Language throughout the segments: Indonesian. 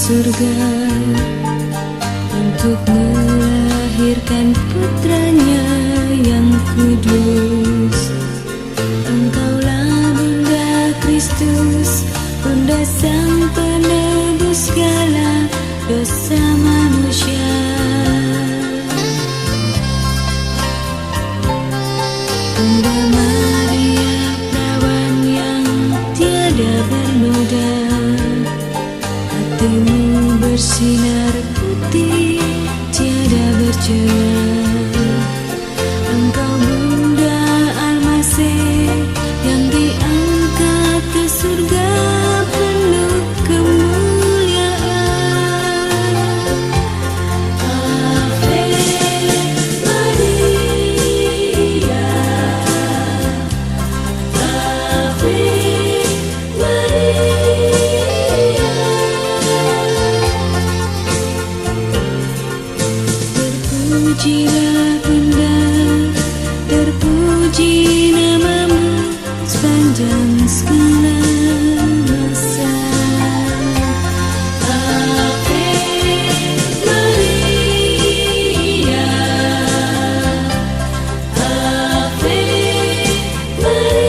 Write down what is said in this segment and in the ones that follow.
surga untuk melahirkan putranya yang kudus. Engkaulah Bunda Kristus, Bunda Sang Penebus segala dosa manusia. Bunda Maria, perawan yang tiada bernoda, hatimu bersinar putih, tiada bercela. Engkau Bunda Almasih yang diangkat ke surga penuh kemuliaan. Ave Maria, Ave Maria. Terpujilah Bunda, terpuji namamu sepanjang segala masa. Ave Maria, Ave Maria.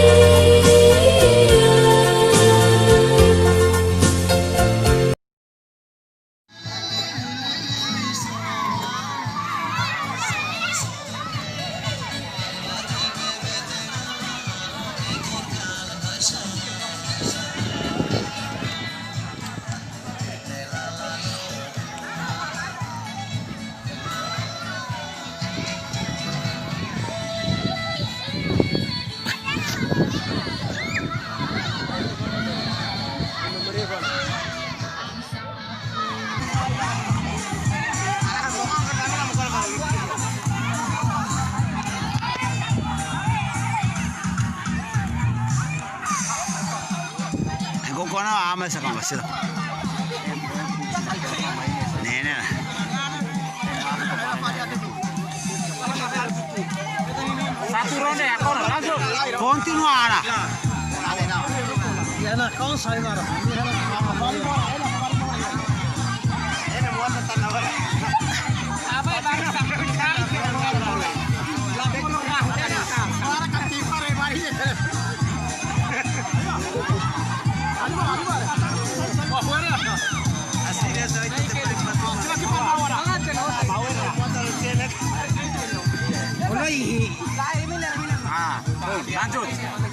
Kono amal sa kamasir. Nene. Satu ronde ya, kono lanjut. Continuara. Ya na, kau saya marah.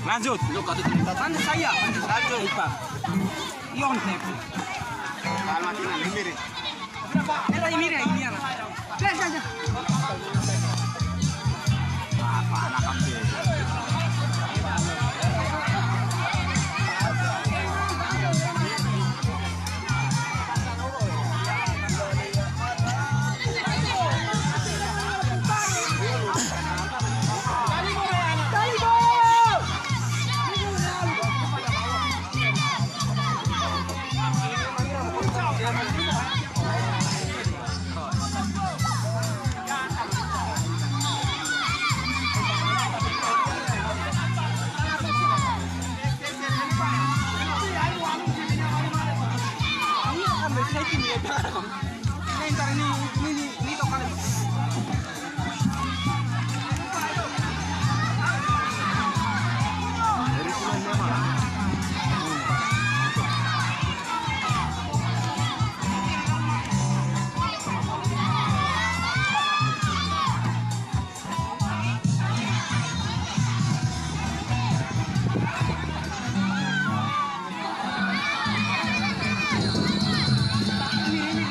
Lanjut, lanjut saya, lanjut Pak. Ion nih. Kalau kita limiri. Kita limiri ini ya. Jangan. Apa anak kamu? Ini tokan. Ini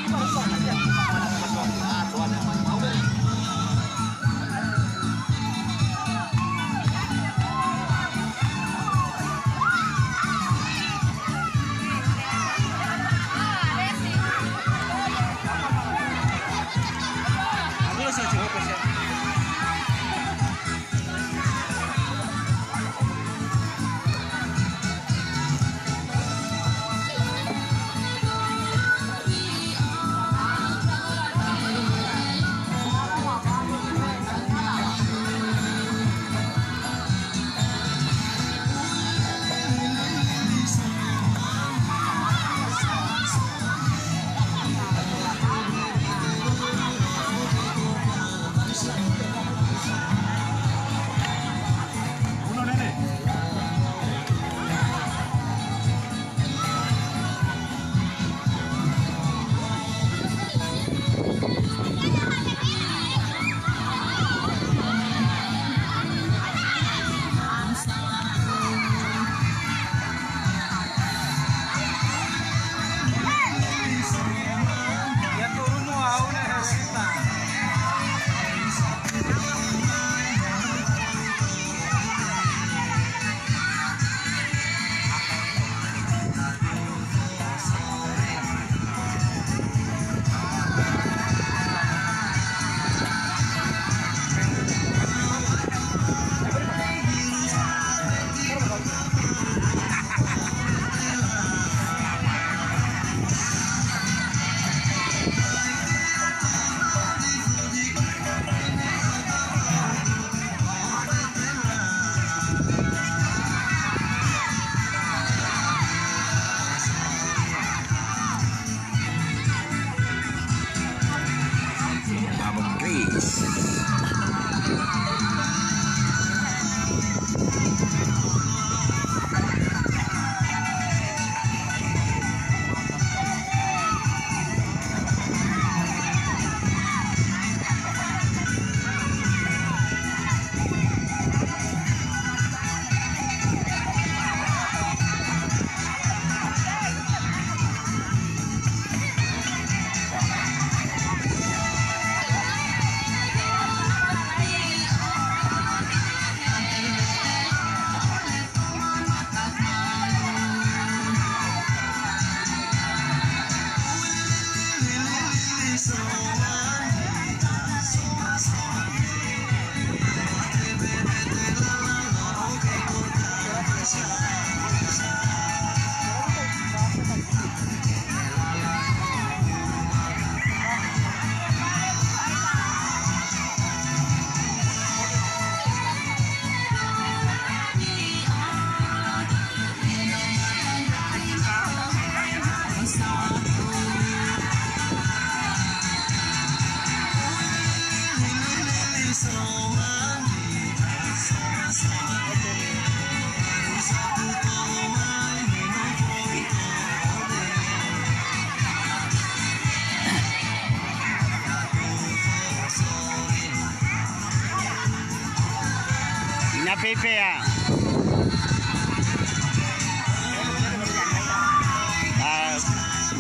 fea.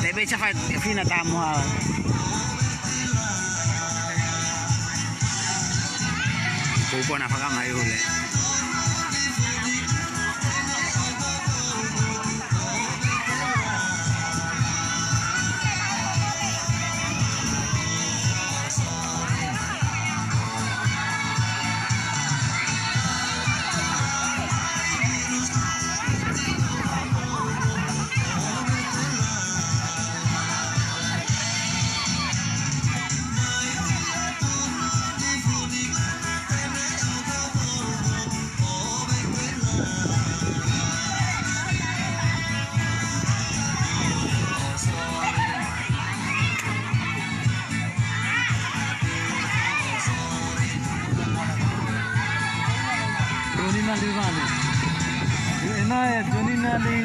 TV siya fina tamo ha. Pupo na pakamay huli. Limane. Enai Joninali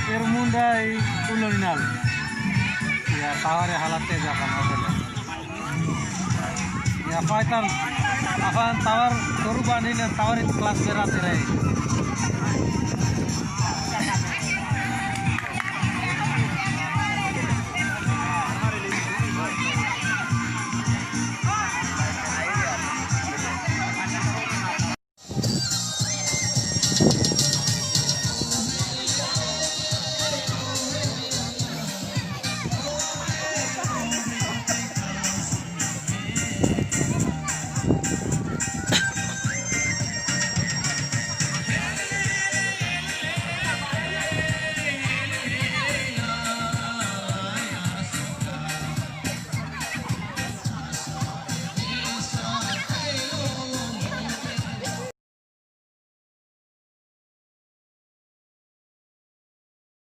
Ermundai Uloninal. Ya tawar halatnya jangan hotel. Ya faitan afan tawar korban ini tawar itu kelas berat ini.